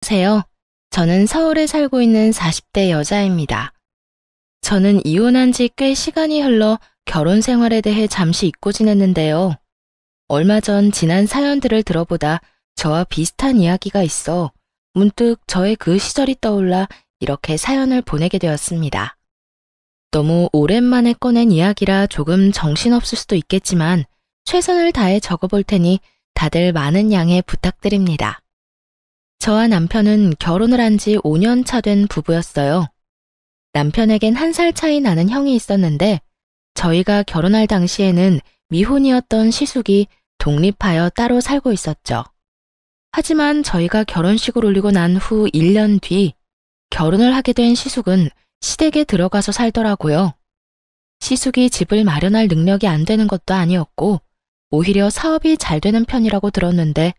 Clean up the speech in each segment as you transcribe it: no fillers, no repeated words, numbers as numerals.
안녕하세요. 저는 서울에 살고 있는 40대 여자입니다. 저는 이혼한 지 꽤 시간이 흘러 결혼 생활에 대해 잠시 잊고 지냈는데요. 얼마 전 지난 사연들을 들어보다 저와 비슷한 이야기가 있어 문득 저의 그 시절이 떠올라 이렇게 사연을 보내게 되었습니다. 너무 오랜만에 꺼낸 이야기라 조금 정신없을 수도 있겠지만 최선을 다해 적어볼 테니 다들 많은 양해 부탁드립니다. 저와 남편은 결혼을 한 지 5년 차 된 부부였어요. 남편에겐 1살 차이 나는 형이 있었는데 저희가 결혼할 당시에는 미혼이었던 시숙이 독립하여 따로 살고 있었죠. 하지만 저희가 결혼식을 올리고 난 후 1년 뒤 결혼을 하게 된 시숙은 시댁에 들어가서 살더라고요. 시숙이 집을 마련할 능력이 안 되는 것도 아니었고 오히려 사업이 잘 되는 편이라고 들었는데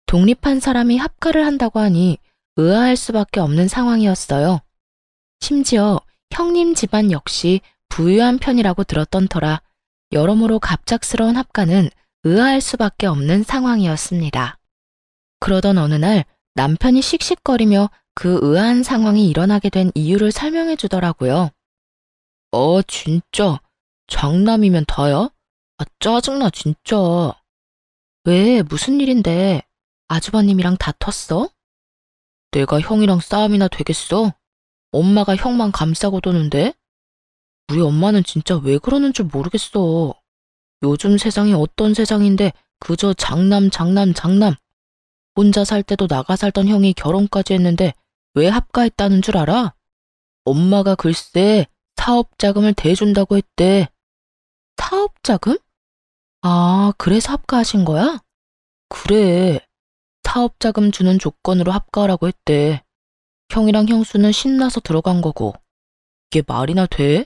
독립한 사람이 합가를 한다고 하니 의아할 수밖에 없는 상황이었어요. 심지어 형님 집안 역시 부유한 편이라고 들었던 터라 여러모로 갑작스러운 합가는 의아할 수밖에 없는 상황이었습니다. 그러던 어느 날 남편이 씩씩거리며 그 의아한 상황이 일어나게 된 이유를 설명해 주더라고요. 진짜 장남이면 다야? 짜증나 진짜. 왜 무슨 일인데? 아주버님이랑 다퉜어? 내가 형이랑 싸움이나 되겠어? 엄마가 형만 감싸고 도는데? 우리 엄마는 진짜 왜 그러는 줄 모르겠어. 요즘 세상이 어떤 세상인데 그저 장남. 혼자 살 때도 나가 살던 형이 결혼까지 했는데 왜 합가했다는 줄 알아? 엄마가 글쎄 사업자금을 대준다고 했대. 사업자금? 아, 그래서 합가하신 거야? 그래. 사업자금 주는 조건으로 합가하라고 했대. 형이랑 형수는 신나서 들어간 거고. 이게 말이나 돼?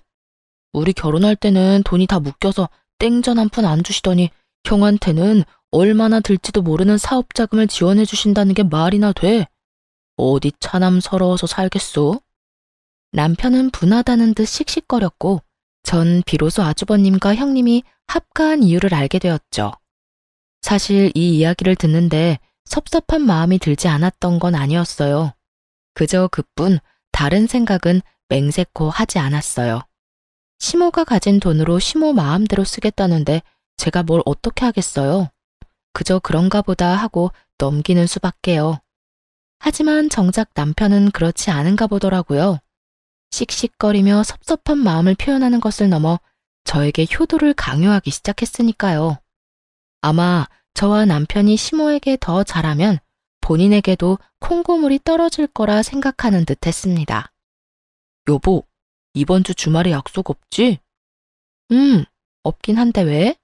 우리 결혼할 때는 돈이 다 묶여서 땡전 한 푼 안 주시더니 형한테는 얼마나 들지도 모르는 사업자금을 지원해 주신다는 게 말이나 돼? 어디 차남 서러워서 살겠소? 남편은 분하다는 듯 씩씩거렸고 전 비로소 아주버님과 형님이 합가한 이유를 알게 되었죠. 사실 이 이야기를 듣는데 섭섭한 마음이 들지 않았던 건 아니었어요. 그저 그뿐 다른 생각은 맹세코 하지 않았어요. 시모가 가진 돈으로 시모 마음대로 쓰겠다는데 제가 뭘 어떻게 하겠어요. 그저 그런가 보다 하고 넘기는 수밖에요. 하지만 정작 남편은 그렇지 않은가 보더라고요. 씩씩거리며 섭섭한 마음을 표현하는 것을 넘어 저에게 효도를 강요하기 시작했으니까요. 아마 저와 남편이 시모에게 더 잘하면 본인에게도 콩고물이 떨어질 거라 생각하는 듯 했습니다. 여보, 이번 주 주말에 약속 없지? 없긴 한데 왜?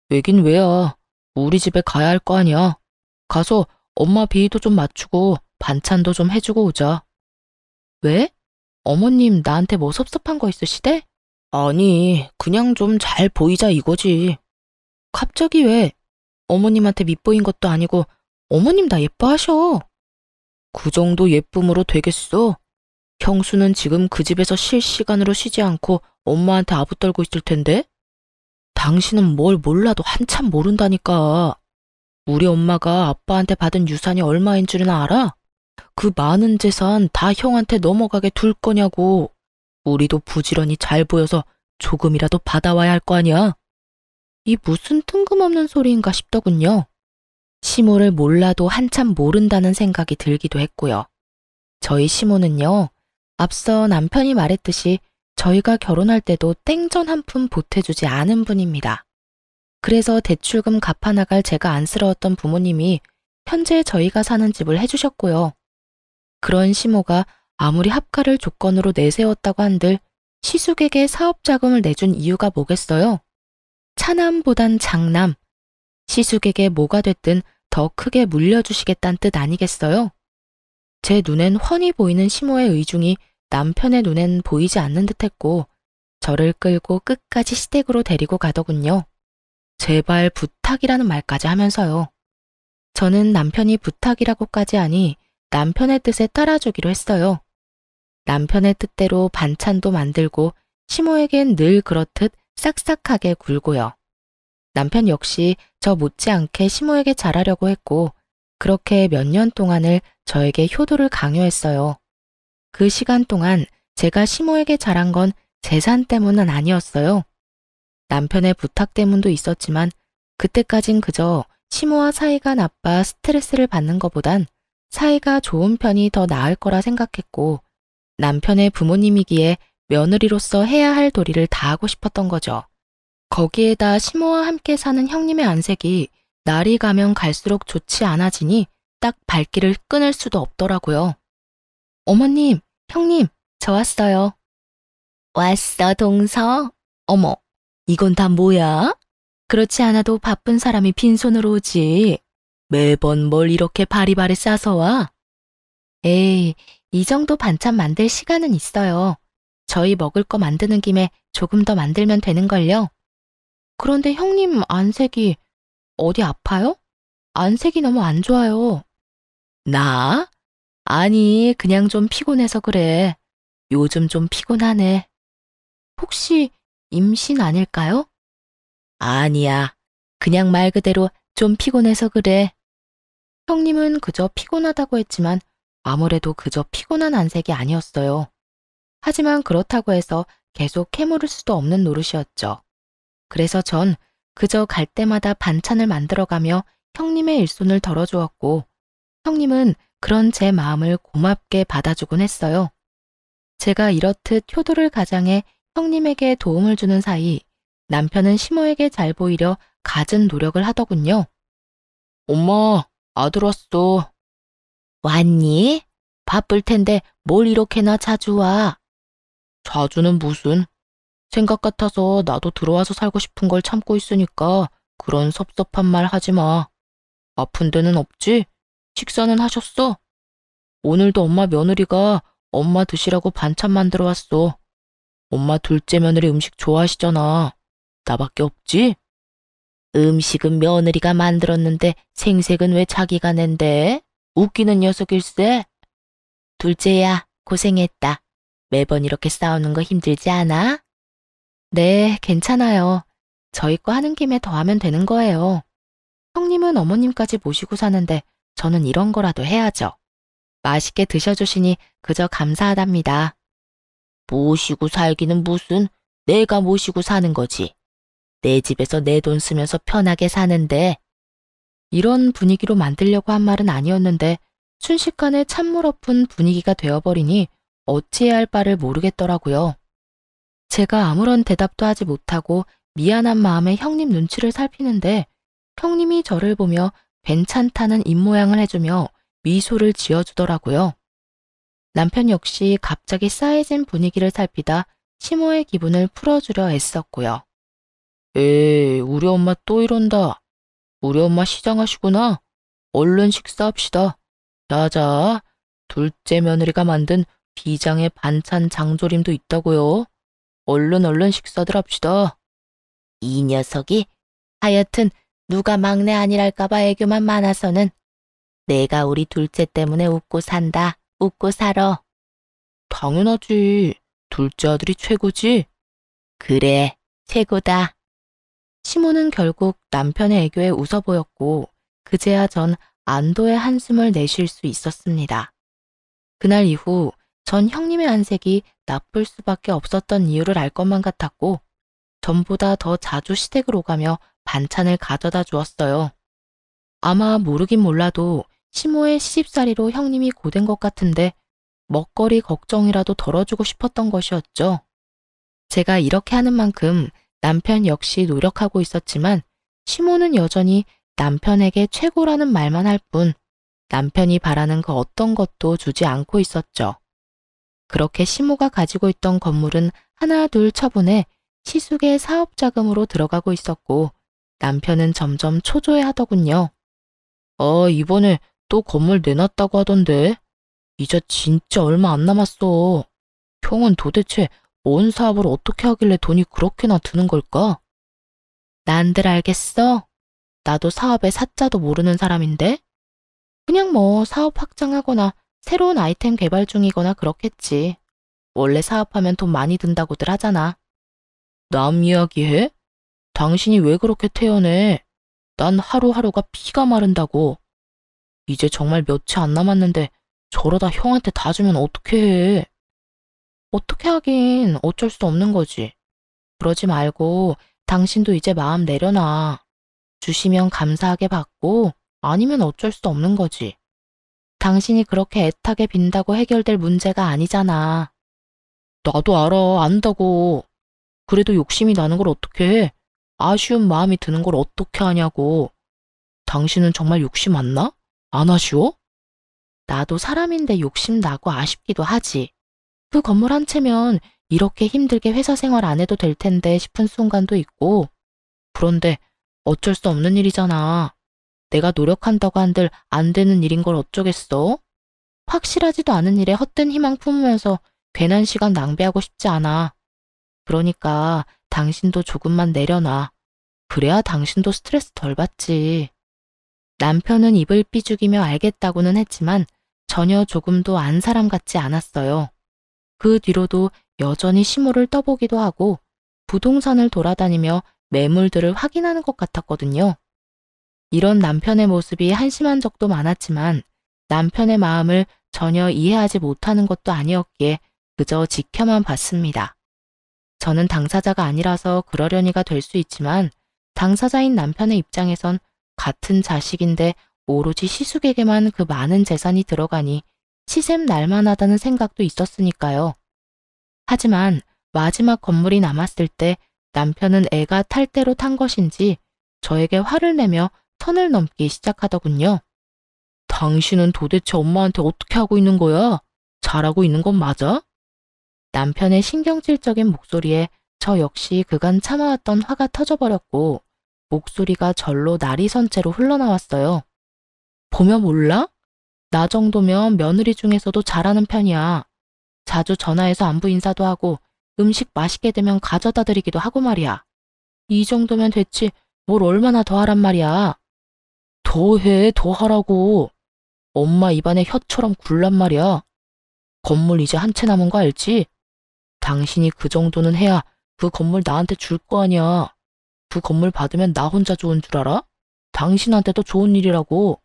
왜긴 왜야. 우리 집에 가야 할 거 아니야. 가서 엄마 비위도 좀 맞추고 반찬도 좀 해주고 오자. 왜? 어머님 나한테 뭐 섭섭한 거 있으시대? 아니, 그냥 좀 잘 보이자 이거지. 갑자기 왜? 어머님한테 밉보인 것도 아니고 어머님 나 예뻐하셔. 그 정도 예쁨으로 되겠어? 형수는 지금 그 집에서 실시간으로 쉬지 않고 엄마한테 아부떨고 있을 텐데? 당신은 뭘 몰라도 한참 모른다니까. 우리 엄마가 아빠한테 받은 유산이 얼마인 줄은 알아? 그 많은 재산 다 형한테 넘어가게 둘 거냐고. 우리도 부지런히 잘 보여서 조금이라도 받아와야 할 거 아니야. 이 무슨 뜬금없는 소리인가 싶더군요. 시모를 몰라도 한참 모른다는 생각이 들기도 했고요. 저희 시모는요, 앞서 남편이 말했듯이 저희가 결혼할 때도 땡전 한 푼 보태주지 않은 분입니다. 그래서 대출금 갚아 나갈 제가 안쓰러웠던 부모님이 현재 저희가 사는 집을 해주셨고요. 그런 시모가 아무리 합가를 조건으로 내세웠다고 한들 시숙에게 사업자금을 내준 이유가 뭐겠어요? 차남보단 장남, 시숙에게 뭐가 됐든 더 크게 물려주시겠다는 뜻 아니겠어요? 제 눈엔 훤히 보이는 시모의 의중이 남편의 눈엔 보이지 않는 듯했고 저를 끌고 끝까지 시댁으로 데리고 가더군요. 제발 부탁이라는 말까지 하면서요. 저는 남편이 부탁이라고까지 하니 남편의 뜻에 따라주기로 했어요. 남편의 뜻대로 반찬도 만들고 시모에겐 늘 그렇듯 싹싹하게 굴고요. 남편 역시 저 못지않게 시모에게 잘하려고 했고 그렇게 몇 년 동안을 저에게 효도를 강요했어요. 그 시간 동안 제가 시모에게 잘한 건 재산 때문은 아니었어요. 남편의 부탁 때문도 있었지만 그때까진 그저 시모와 사이가 나빠 스트레스를 받는 것보단 사이가 좋은 편이 더 나을 거라 생각했고 남편의 부모님이기에 며느리로서 해야 할 도리를 다하고 싶었던 거죠. 거기에다 시모와 함께 사는 형님의 안색이 날이 가면 갈수록 좋지 않아지니 딱 발길을 끊을 수도 없더라고요. 어머님, 형님, 저 왔어요. 왔어, 동서? 어머, 이건 다 뭐야? 그렇지 않아도 바쁜 사람이 빈손으로 오지. 매번 뭘 이렇게 바리바리 싸서 와? 에이, 이 정도 반찬 만들 시간은 있어요. 저희 먹을 거 만드는 김에 조금 더 만들면 되는걸요. 그런데 형님 안색이 어디 아파요? 안색이 너무 안 좋아요. 나? 아니, 그냥 좀 피곤해서 그래. 요즘 좀 피곤하네. 혹시 임신 아닐까요? 아니야. 그냥 말 그대로 좀 피곤해서 그래. 형님은 그저 피곤하다고 했지만 아무래도 그저 피곤한 안색이 아니었어요. 하지만 그렇다고 해서 계속 캐물을 수도 없는 노릇이었죠. 그래서 전 그저 갈 때마다 반찬을 만들어가며 형님의 일손을 덜어주었고 형님은 그런 제 마음을 고맙게 받아주곤 했어요. 제가 이렇듯 효도를 가장해 형님에게 도움을 주는 사이 남편은 시모에게 잘 보이려 갖은 노력을 하더군요. 엄마, 아들 왔어. 왔니? 바쁠 텐데 뭘 이렇게나 자주 와? 자주는 무슨? 생각 같아서 나도 들어와서 살고 싶은 걸 참고 있으니까 그런 섭섭한 말 하지 마. 아픈 데는 없지? 식사는 하셨어? 오늘도 엄마 며느리가 엄마 드시라고 반찬 만들어 왔어. 엄마 둘째 며느리 음식 좋아하시잖아. 나밖에 없지? 음식은 며느리가 만들었는데 생색은 왜 자기가 낸대? 웃기는 녀석일세. 둘째야, 고생했다. 매번 이렇게 싸우는 거 힘들지 않아? 네, 괜찮아요. 저희 거 하는 김에 더 하면 되는 거예요. 형님은 어머님까지 모시고 사는데 저는 이런 거라도 해야죠. 맛있게 드셔주시니 그저 감사하답니다. 모시고 살기는 무슨, 내가 모시고 사는 거지. 내 집에서 내 돈 쓰면서 편하게 사는데. 이런 분위기로 만들려고 한 말은 아니었는데 순식간에 찬물 엎은 분위기가 되어버리니 어찌해야 할 바를 모르겠더라고요. 제가 아무런 대답도 하지 못하고 미안한 마음에 형님 눈치를 살피는데 형님이 저를 보며 괜찮다는 입모양을 해주며 미소를 지어주더라고요. 남편 역시 갑자기 싸해진 분위기를 살피다 시모의 기분을 풀어주려 애썼고요. 에이, 우리 엄마 또 이런다. 우리 엄마 시장하시구나. 얼른 식사합시다. 자자, 둘째 며느리가 만든 비장의 반찬 장조림도 있다고요. 얼른 식사들 합시다. 이 녀석이 하여튼 누가 막내 아니랄까봐 애교만 많아서는 내가 우리 둘째 때문에 웃고 산다. 웃고 살아. 당연하지. 둘째 아들이 최고지. 그래, 최고다. 시모는 결국 남편의 애교에 웃어 보였고 그제야 전 안도의 한숨을 내쉴 수 있었습니다. 그날 이후 전 형님의 안색이 나쁠 수밖에 없었던 이유를 알 것만 같았고 전보다 더 자주 시댁을 오가며 반찬을 가져다 주었어요. 아마 모르긴 몰라도 시모의 시집살이로 형님이 고된 것 같은데 먹거리 걱정이라도 덜어주고 싶었던 것이었죠. 제가 이렇게 하는 만큼 남편 역시 노력하고 있었지만 시모는 여전히 남편에게 최고라는 말만 할 뿐 남편이 바라는 그 어떤 것도 주지 않고 있었죠. 그렇게 시모가 가지고 있던 건물은 하나 둘 처분해 시숙의 사업 자금으로 들어가고 있었고 남편은 점점 초조해하더군요. 이번에 또 건물 내놨다고 하던데. 이제 진짜 얼마 안 남았어. 형은 도대체 뭔 사업을 어떻게 하길래 돈이 그렇게나 드는 걸까? 난들 알겠어? 나도 사업의 사자도 모르는 사람인데? 그냥 뭐 사업 확장하거나 새로운 아이템 개발 중이거나 그렇겠지. 원래 사업하면 돈 많이 든다고들 하잖아. 남 이야기해? 당신이 왜 그렇게 태연해? 난 하루하루가 피가 마른다고. 이제 정말 며칠 안 남았는데 저러다 형한테 다 주면 어떡해 해. 어떻게 하긴 어쩔 수 없는 거지. 그러지 말고 당신도 이제 마음 내려놔. 주시면 감사하게 받고 아니면 어쩔 수 없는 거지. 당신이 그렇게 애타게 빈다고 해결될 문제가 아니잖아. 나도 알아, 안다고. 그래도 욕심이 나는 걸 어떻게 해? 아쉬운 마음이 드는 걸 어떻게 하냐고. 당신은 정말 욕심 안 나? 안 아쉬워? 나도 사람인데 욕심 나고 아쉽기도 하지. 그 건물 한 채면 이렇게 힘들게 회사 생활 안 해도 될 텐데 싶은 순간도 있고. 그런데 어쩔 수 없는 일이잖아. 내가 노력한다고 한들 안 되는 일인 걸 어쩌겠어? 확실하지도 않은 일에 헛된 희망 품으면서 괜한 시간 낭비하고 싶지 않아. 그러니까 당신도 조금만 내려놔. 그래야 당신도 스트레스 덜 받지. 남편은 입을 삐죽이며 알겠다고는 했지만 전혀 조금도 안 사람 같지 않았어요. 그 뒤로도 여전히 시모를 떠보기도 하고 부동산을 돌아다니며 매물들을 확인하는 것 같았거든요. 이런 남편의 모습이 한심한 적도 많았지만 남편의 마음을 전혀 이해하지 못하는 것도 아니었기에 그저 지켜만 봤습니다. 저는 당사자가 아니라서 그러려니가 될 수 있지만 당사자인 남편의 입장에선 같은 자식인데 오로지 시숙에게만 그 많은 재산이 들어가니 시샘 날만하다는 생각도 있었으니까요. 하지만 마지막 건물이 남았을 때 남편은 애가 탈 대로 탄 것인지 저에게 화를 내며 선을 넘기 시작하더군요. 당신은 도대체 엄마한테 어떻게 하고 있는 거야? 잘하고 있는 건 맞아? 남편의 신경질적인 목소리에 저 역시 그간 참아왔던 화가 터져버렸고 목소리가 절로 날이 선 채로 흘러나왔어요. 보면 몰라? 나 정도면 며느리 중에서도 잘하는 편이야. 자주 전화해서 안부 인사도 하고 음식 맛있게 되면 가져다 드리기도 하고 말이야. 이 정도면 됐지 뭘 얼마나 더 하란 말이야. 더 해, 더 하라고. 엄마 입안에 혀처럼 굴란 말이야. 건물 이제 한 채 남은 거 알지? 당신이 그 정도는 해야 그 건물 나한테 줄 거 아니야. 그 건물 받으면 나 혼자 좋은 줄 알아? 당신한테도 좋은 일이라고.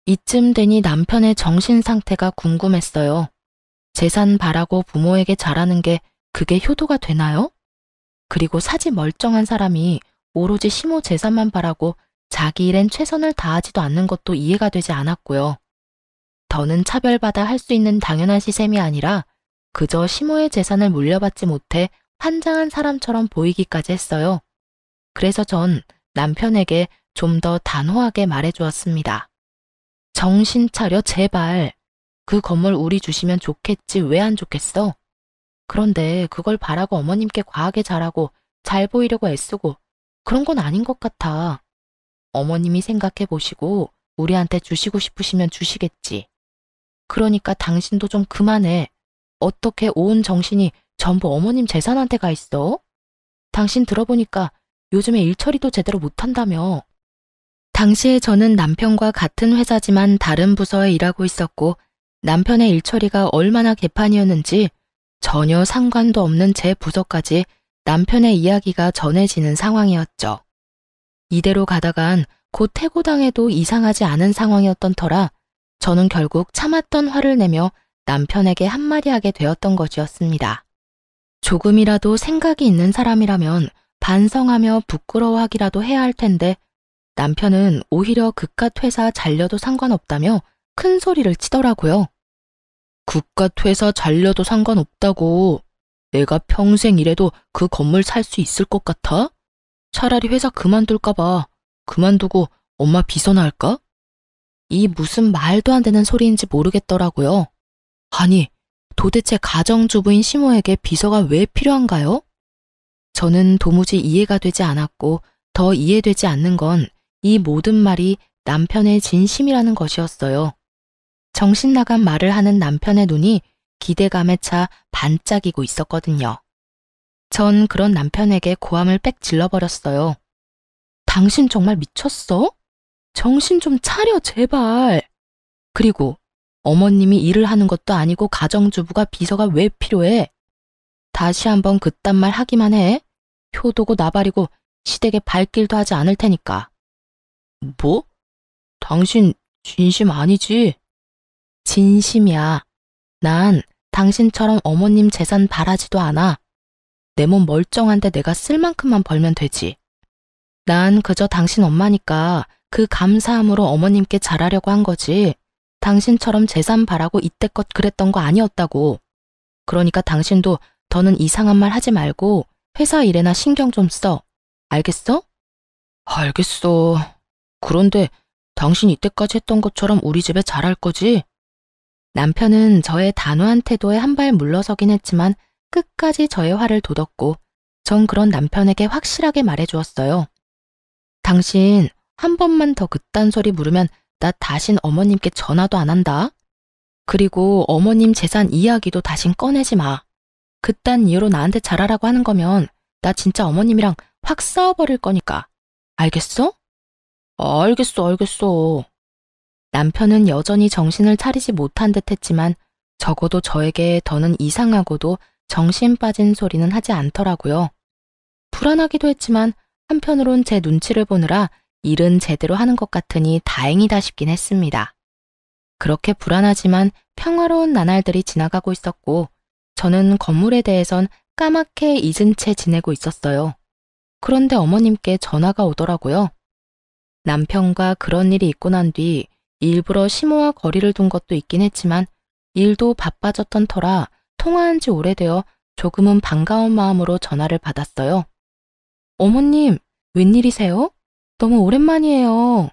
이쯤 되니 남편의 정신 상태가 궁금했어요. 재산 바라고 부모에게 잘하는 게 그게 효도가 되나요? 그리고 사지 멀쩡한 사람이 오로지 시모 재산만 바라고 자기 일엔 최선을 다하지도 않는 것도 이해가 되지 않았고요. 더는 차별받아 할 수 있는 당연한 시샘이 아니라 그저 시모의 재산을 물려받지 못해 환장한 사람처럼 보이기까지 했어요. 그래서 전 남편에게 좀 더 단호하게 말해주었습니다. 정신 차려 제발. 그 건물 우리 주시면 좋겠지 왜 안 좋겠어? 그런데 그걸 바라고 어머님께 과하게 잘하고 잘 보이려고 애쓰고 그런 건 아닌 것 같아. 어머님이 생각해 보시고 우리한테 주시고 싶으시면 주시겠지. 그러니까 당신도 좀 그만해. 어떻게 온 정신이 전부 어머님 재산한테 가 있어? 당신 들어보니까 요즘에 일처리도 제대로 못한다며. 당시에 저는 남편과 같은 회사지만 다른 부서에 일하고 있었고 남편의 일처리가 얼마나 개판이었는지 전혀 상관도 없는 제 부서까지 남편의 이야기가 전해지는 상황이었죠. 이대로 가다간 곧 해고당해도 이상하지 않은 상황이었던 터라 저는 결국 참았던 화를 내며 남편에게 한마디 하게 되었던 것이었습니다. 조금이라도 생각이 있는 사람이라면 반성하며 부끄러워하기라도 해야 할 텐데 남편은 오히려 그깟 회사 잘려도 상관없다며 큰 소리를 치더라고요. 그깟 회사 잘려도 상관없다고. 내가 평생 일해도 그 건물 살 수 있을 것 같아? 차라리 회사 그만둘까 봐. 그만두고 엄마 비서나 할까? 이 무슨 말도 안 되는 소리인지 모르겠더라고요. 아니, 도대체 가정주부인 시모에게 비서가 왜 필요한가요? 저는 도무지 이해가 되지 않았고 더 이해되지 않는 건 이 모든 말이 남편의 진심이라는 것이었어요. 정신 나간 말을 하는 남편의 눈이 기대감에 차 반짝이고 있었거든요. 전 그런 남편에게 고함을 빽 질러버렸어요. 당신 정말 미쳤어? 정신 좀 차려 제발. 그리고 어머님이 일을 하는 것도 아니고 가정주부가 비서가 왜 필요해? 다시 한번 그딴 말 하기만 해. 효도고 나발이고 시댁에 발길도 하지 않을 테니까. 뭐? 당신 진심 아니지? 진심이야. 난 당신처럼 어머님 재산 바라지도 않아. 내 몸 멀쩡한데 내가 쓸 만큼만 벌면 되지. 난 그저 당신 엄마니까 그 감사함으로 어머님께 잘하려고 한 거지. 당신처럼 재산 바라고 이때껏 그랬던 거 아니었다고. 그러니까 당신도 더는 이상한 말 하지 말고 회사 일에나 신경 좀 써. 알겠어? 알겠어. 그런데 당신 이때까지 했던 것처럼 우리 집에 잘할 거지? 남편은 저의 단호한 태도에 한 발 물러서긴 했지만 끝까지 저의 화를 돋웠고 전 그런 남편에게 확실하게 말해주었어요. 당신 한 번만 더 그딴 소리 물으면 나 다신 어머님께 전화도 안 한다. 그리고 어머님 재산 이야기도 다신 꺼내지 마. 그딴 이유로 나한테 잘하라고 하는 거면 나 진짜 어머님이랑 확 싸워버릴 거니까. 알겠어? 알겠어. 남편은 여전히 정신을 차리지 못한 듯 했지만 적어도 저에게 더는 이상하고도 정신 빠진 소리는 하지 않더라고요. 불안하기도 했지만 한편으론 제 눈치를 보느라 일은 제대로 하는 것 같으니 다행이다 싶긴 했습니다. 그렇게 불안하지만 평화로운 나날들이 지나가고 있었고 저는 건물에 대해선 까맣게 잊은 채 지내고 있었어요. 그런데 어머님께 전화가 오더라고요. 남편과 그런 일이 있고 난 뒤 일부러 시모와 거리를 둔 것도 있긴 했지만 일도 바빠졌던 터라 통화한 지 오래되어 조금은 반가운 마음으로 전화를 받았어요. 어머님, 웬일이세요? 너무 오랜만이에요.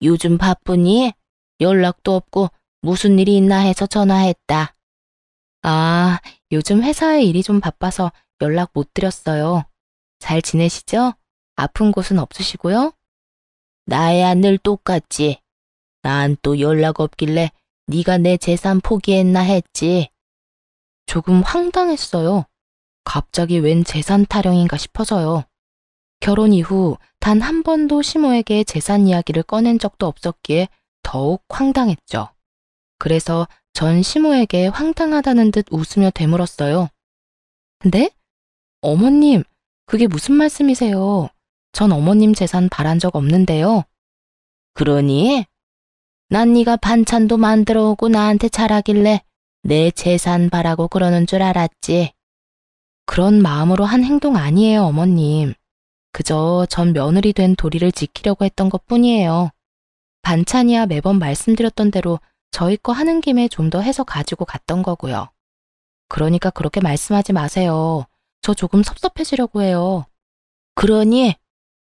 요즘 바쁘니? 연락도 없고 무슨 일이 있나 해서 전화했다. 아, 요즘 회사에 일이 좀 바빠서 연락 못 드렸어요. 잘 지내시죠? 아픈 곳은 없으시고요? 나야 늘 똑같지. 난 또 연락 없길래 네가 내 재산 포기했나 했지. 조금 황당했어요. 갑자기 웬 재산 타령인가 싶어서요. 결혼 이후 단 한 번도 시모에게 재산 이야기를 꺼낸 적도 없었기에 더욱 황당했죠. 그래서 전 시모에게 황당하다는 듯 웃으며 되물었어요. 근데? 어머님, 그게 무슨 말씀이세요? 전 어머님 재산 바란 적 없는데요. 그러니? 난 네가 반찬도 만들어 오고 나한테 잘하길래 내 재산 바라고 그러는 줄 알았지. 그런 마음으로 한 행동 아니에요, 어머님. 그저 전 며느리 된 도리를 지키려고 했던 것뿐이에요. 반찬이야 매번 말씀드렸던 대로 저희 거 하는 김에 좀 더 해서 가지고 갔던 거고요. 그러니까 그렇게 말씀하지 마세요. 저 조금 섭섭해지려고 해요. 그러니?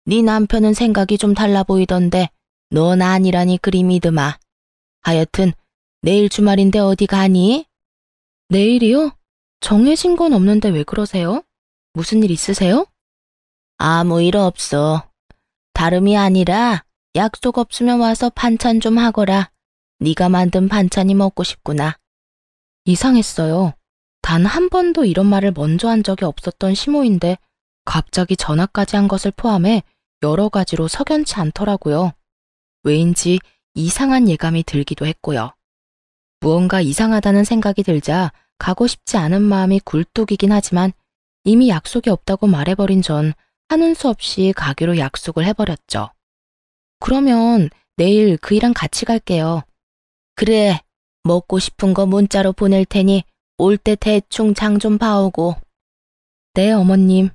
네 남편은 생각이 좀 달라 보이던데 넌 아니라니 그리 믿으마. 하여튼 내일 주말인데 어디 가니? 내일이요? 정해진 건 없는데 왜 그러세요? 무슨 일 있으세요? 아무 일 없어. 다름이 아니라 약속 없으면 와서 반찬 좀 하거라. 네가 만든 반찬이 먹고 싶구나. 이상했어요. 단 한 번도 이런 말을 먼저 한 적이 없었던 시모인데 갑자기 전화까지 한 것을 포함해 여러 가지로 석연치 않더라고요. 왜인지 이상한 예감이 들기도 했고요. 무언가 이상하다는 생각이 들자 가고 싶지 않은 마음이 굴뚝이긴 하지만 이미 약속이 없다고 말해버린 전 하는 수 없이 가기로 약속을 해버렸죠. 그러면 내일 그이랑 같이 갈게요. 그래, 먹고 싶은 거 문자로 보낼 테니 올 때 대충 장 좀 봐오고. 네, 어머님.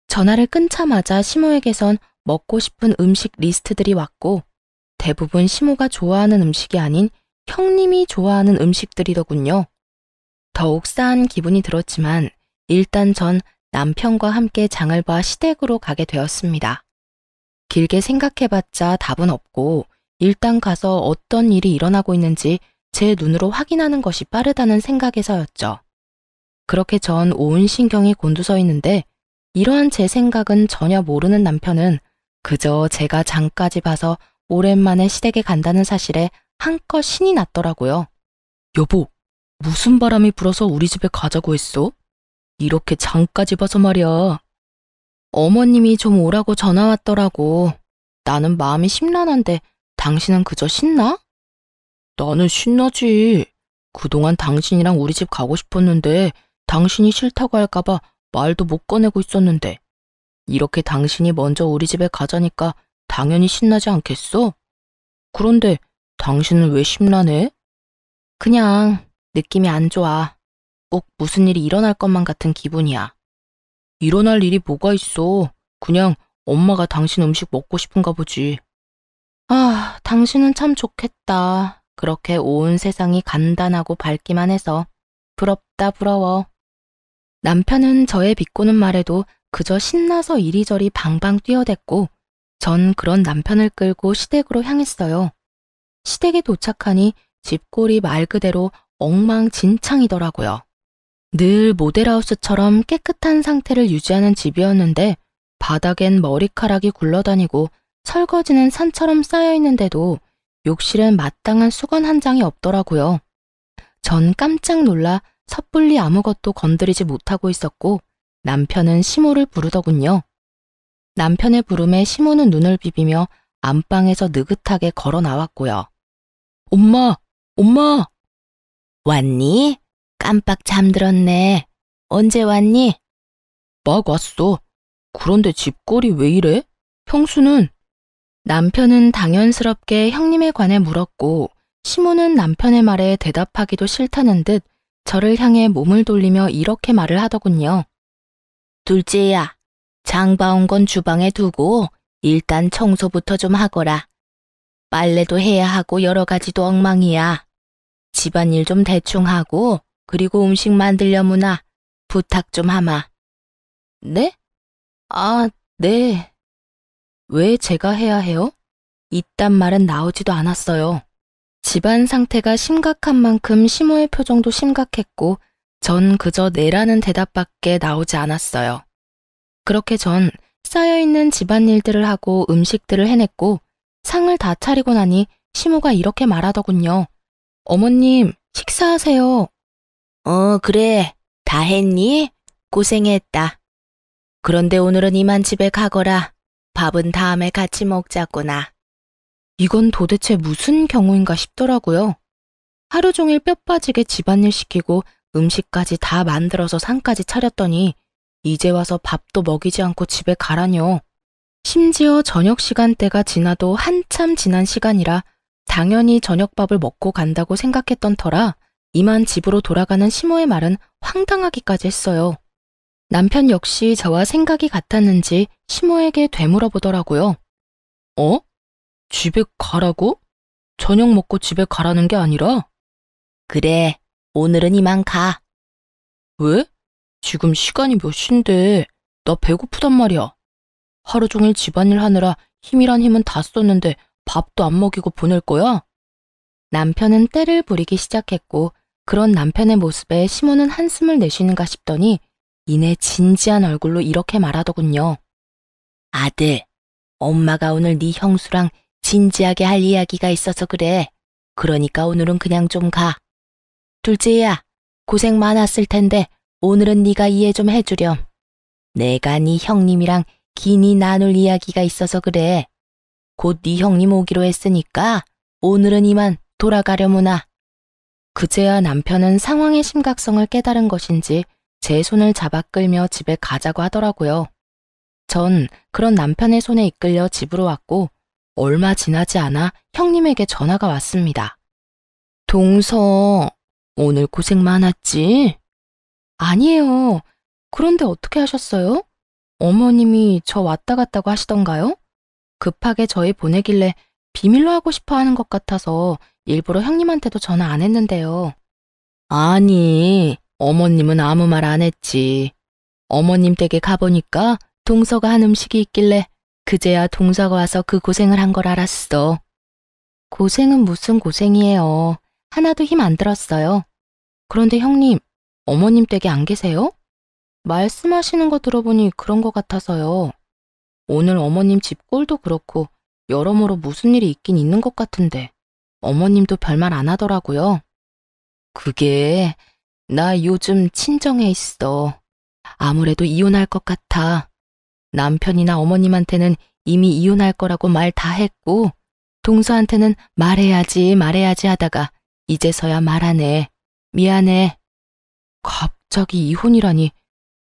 전화를 끊자마자 시모에게선 먹고 싶은 음식 리스트들이 왔고 대부분 시모가 좋아하는 음식이 아닌 형님이 좋아하는 음식들이더군요. 더욱 싸한 기분이 들었지만 일단 전 남편과 함께 장을 봐 시댁으로 가게 되었습니다. 길게 생각해봤자 답은 없고 일단 가서 어떤 일이 일어나고 있는지 제 눈으로 확인하는 것이 빠르다는 생각에서였죠. 그렇게 전 온 신경이 곤두서 있는데 이러한 제 생각은 전혀 모르는 남편은 그저 제가 장까지 봐서 오랜만에 시댁에 간다는 사실에 한껏 신이 났더라고요. 여보, 무슨 바람이 불어서 우리 집에 가자고 했어? 이렇게 장까지 봐서 말이야. 어머님이 좀 오라고 전화 왔더라고. 나는 마음이 심란한데 당신은 그저 신나? 나는 신나지. 그동안 당신이랑 우리 집 가고 싶었는데 당신이 싫다고 할까봐 말도 못 꺼내고 있었는데 이렇게 당신이 먼저 우리 집에 가자니까 당연히 신나지 않겠어? 그런데 당신은 왜 심란해? 그냥 느낌이 안 좋아. 꼭 무슨 일이 일어날 것만 같은 기분이야. 일어날 일이 뭐가 있어. 그냥 엄마가 당신 음식 먹고 싶은가 보지. 아, 당신은 참 좋겠다. 그렇게 온 세상이 간단하고 밝기만 해서. 부럽다, 부러워. 남편은 저의 비꼬는 말에도 그저 신나서 이리저리 방방 뛰어댔고, 전 그런 남편을 끌고 시댁으로 향했어요. 시댁에 도착하니 집골이 말 그대로 엉망진창이더라고요. 늘 모델하우스처럼 깨끗한 상태를 유지하는 집이었는데 바닥엔 머리카락이 굴러다니고 설거지는 산처럼 쌓여있는데도 욕실엔 마땅한 수건 한 장이 없더라고요. 전 깜짝 놀라 섣불리 아무것도 건드리지 못하고 있었고 남편은 시모를 부르더군요. 남편의 부름에 시모는 눈을 비비며 안방에서 느긋하게 걸어 나왔고요. 엄마! 엄마! 왔니? 깜빡 잠들었네. 언제 왔니? 막 왔어. 그런데 집골이 왜 이래? 형수는? 남편은 당연스럽게 형님에 관해 물었고 시모는 남편의 말에 대답하기도 싫다는 듯 저를 향해 몸을 돌리며 이렇게 말을 하더군요. 둘째야, 장 봐온 건 주방에 두고 일단 청소부터 좀 하거라. 빨래도 해야 하고 여러 가지도 엉망이야. 집안일 좀 대충 하고 그리고 음식 만들려무나 부탁 좀 하마. 네? 아, 네. 왜 제가 해야 해요? 이딴 말은 나오지도 않았어요. 집안 상태가 심각한 만큼 시모의 표정도 심각했고 전 그저 네라는 대답밖에 나오지 않았어요. 그렇게 전 쌓여있는 집안일들을 하고 음식들을 해냈고 상을 다 차리고 나니 시모가 이렇게 말하더군요. 어머님, 식사하세요. 그래. 다 했니? 고생했다. 그런데 오늘은 이만 집에 가거라. 밥은 다음에 같이 먹자꾸나. 이건 도대체 무슨 경우인가 싶더라고요. 하루 종일 뼈 빠지게 집안일 시키고 음식까지 다 만들어서 상까지 차렸더니 이제 와서 밥도 먹이지 않고 집에 가라뇨. 심지어 저녁 시간대가 지나도 한참 지난 시간이라 당연히 저녁밥을 먹고 간다고 생각했던 터라 이만 집으로 돌아가는 시모의 말은 황당하기까지 했어요. 남편 역시 저와 생각이 같았는지 시모에게 되물어보더라고요. 집에 가라고? 저녁 먹고 집에 가라는 게 아니라? 그래, 오늘은 이만 가. 왜? 지금 시간이 몇 시인데 나 배고프단 말이야. 하루 종일 집안일 하느라 힘이란 힘은 다 썼는데 밥도 안 먹이고 보낼 거야? 남편은 떼를 부리기 시작했고 그런 남편의 모습에 시모는 한숨을 내쉬는가 싶더니 이내 진지한 얼굴로 이렇게 말하더군요. 아들, 엄마가 오늘 네 형수랑 진지하게 할 이야기가 있어서 그래. 그러니까 오늘은 그냥 좀 가. 둘째야, 고생 많았을 텐데 오늘은 네가 이해 좀 해주렴. 내가 네 형님이랑 긴히 나눌 이야기가 있어서 그래. 곧 네 형님 오기로 했으니까 오늘은 이만 돌아가려무나. 그제야 남편은 상황의 심각성을 깨달은 것인지 제 손을 잡아 끌며 집에 가자고 하더라고요. 전 그런 남편의 손에 이끌려 집으로 왔고 얼마 지나지 않아 형님에게 전화가 왔습니다. 동서, 오늘 고생 많았지? 아니에요. 그런데 어떻게 하셨어요? 어머님이 저 왔다 갔다고 하시던가요? 급하게 저희 보내길래 비밀로 하고 싶어 하는 것 같아서 일부러 형님한테도 전화 안 했는데요. 아니, 어머님은 아무 말 안 했지. 어머님 댁에 가보니까 동서가 한 음식이 있길래 그제야 동서가 와서 그 고생을 한 걸 알았어. 고생은 무슨 고생이에요. 하나도 힘 안 들었어요. 그런데 형님, 어머님 댁에 안 계세요? 말씀하시는 거 들어보니 그런 것 같아서요. 오늘 어머님 집 꼴도 그렇고 여러모로 무슨 일이 있긴 있는 것 같은데 어머님도 별말 안 하더라고요. 그게 나 요즘 친정에 있어. 아무래도 이혼할 것 같아. 남편이나 어머님한테는 이미 이혼할 거라고 말 다 했고 동서한테는 말해야지 하다가 이제서야 말하네. 미안해. 갑자기 이혼이라니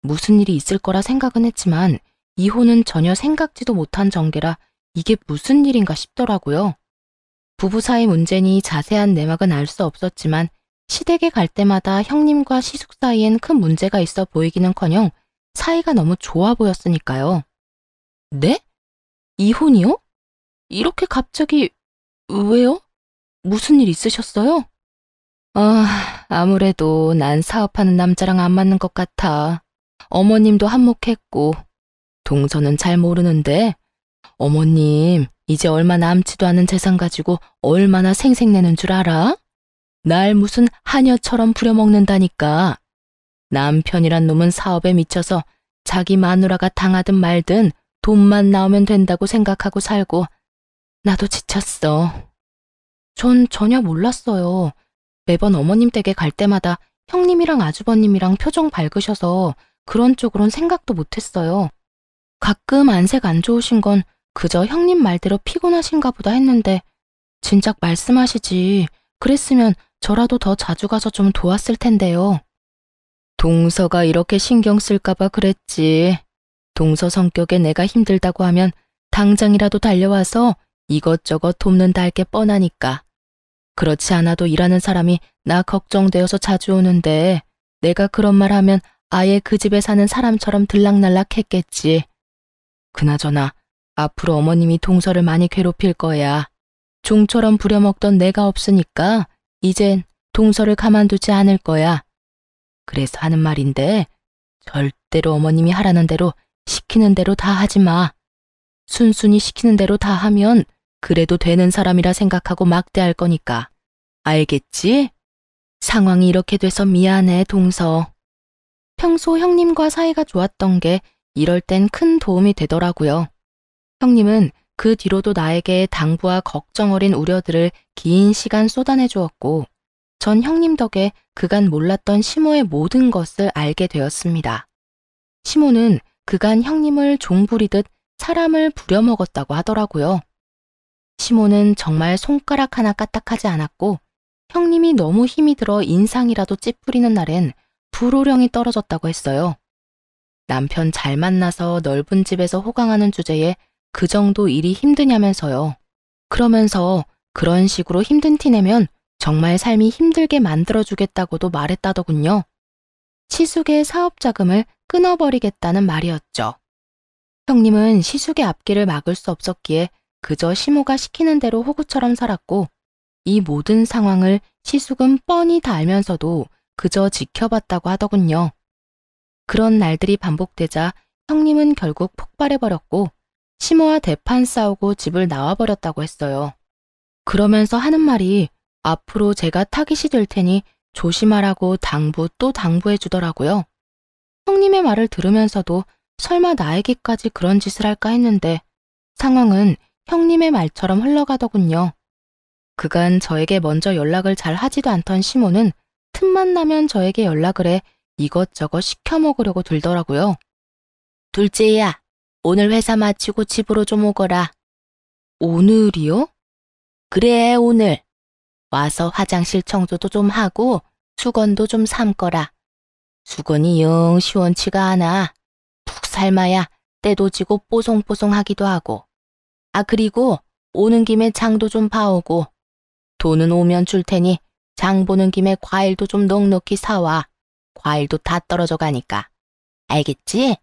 무슨 일이 있을 거라 생각은 했지만 이혼은 전혀 생각지도 못한 전개라 이게 무슨 일인가 싶더라고요. 부부 사이 문제니 자세한 내막은 알 수 없었지만 시댁에 갈 때마다 형님과 시숙 사이엔 큰 문제가 있어 보이기는커녕 사이가 너무 좋아 보였으니까요. 네? 이혼이요? 이렇게 갑자기 왜요? 무슨 일 있으셨어요? 아무래도 난 사업하는 남자랑 안 맞는 것 같아. 어머님도 한몫했고 동서는 잘 모르는데 어머님 이제 얼마 남지도 않은 재산 가지고 얼마나 생색내는 줄 알아? 날 무슨 하녀처럼 부려먹는다니까. 남편이란 놈은 사업에 미쳐서 자기 마누라가 당하든 말든 돈만 나오면 된다고 생각하고 살고 나도 지쳤어. 전 전혀 몰랐어요. 매번 어머님 댁에 갈 때마다 형님이랑 아주버님이랑 표정 밝으셔서 그런 쪽으론 생각도 못했어요. 가끔 안색 안 좋으신 건 그저 형님 말대로 피곤하신가 보다 했는데 진작 말씀하시지. 그랬으면 저라도 더 자주 가서 좀 도왔을 텐데요. 동서가 이렇게 신경 쓸까봐 그랬지. 동서 성격에 내가 힘들다고 하면 당장이라도 달려와서 이것저것 돕는다 할 게 뻔하니까. 그렇지 않아도 일하는 사람이 나 걱정되어서 자주 오는데 내가 그런 말 하면 아예 그 집에 사는 사람처럼 들락날락 했겠지. 그나저나 앞으로 어머님이 동서를 많이 괴롭힐 거야. 종처럼 부려먹던 내가 없으니까 이젠 동서를 가만두지 않을 거야. 그래서 하는 말인데 절대로 어머님이 하라는 대로 시키는 대로 다 하지 마. 순순히 시키는 대로 다 하면 그래도 되는 사람이라 생각하고 막대할 거니까. 알겠지? 상황이 이렇게 돼서 미안해, 동서. 평소 형님과 사이가 좋았던 게 이럴 땐 큰 도움이 되더라고요. 형님은 그 뒤로도 나에게 당부와 걱정 어린 우려들을 긴 시간 쏟아내 주었고 전 형님 덕에 그간 몰랐던 시모의 모든 것을 알게 되었습니다. 시모는 그간 형님을 종부리듯 사람을 부려먹었다고 하더라고요. 시모는 정말 손가락 하나 까딱하지 않았고 형님이 너무 힘이 들어 인상이라도 찌푸리는 날엔 불호령이 떨어졌다고 했어요. 남편 잘 만나서 넓은 집에서 호강하는 주제에 그 정도 일이 힘드냐면서요. 그러면서 그런 식으로 힘든 티 내면 정말 삶이 힘들게 만들어주겠다고도 말했다더군요. 시숙의 사업 자금을 끊어버리겠다는 말이었죠. 형님은 시숙의 앞길을 막을 수 없었기에 그저 시모가 시키는 대로 호구처럼 살았고 이 모든 상황을 시숙은 뻔히 다 알면서도 그저 지켜봤다고 하더군요. 그런 날들이 반복되자 형님은 결국 폭발해버렸고 시모와 대판 싸우고 집을 나와버렸다고 했어요. 그러면서 하는 말이 앞으로 제가 타깃이 될 테니 조심하라고 당부 또 당부해 주더라고요. 형님의 말을 들으면서도 설마 나에게까지 그런 짓을 할까 했는데 상황은 형님의 말처럼 흘러가더군요. 그간 저에게 먼저 연락을 잘 하지도 않던 시모는 틈만 나면 저에게 연락을 해 이것저것 시켜 먹으려고 들더라고요. 둘째야, 오늘 회사 마치고 집으로 좀 오거라. 오늘이요? 그래, 오늘. 와서 화장실 청소도 좀 하고 수건도 좀 삶거라. 수건이 영 시원치가 않아. 푹 삶아야 때도 지고 뽀송뽀송하기도 하고. 그리고 오는 김에 장도 좀 봐오고. 돈은 오면 줄 테니 장 보는 김에 과일도 좀 넉넉히 사와. 과일도 다 떨어져 가니까. 알겠지?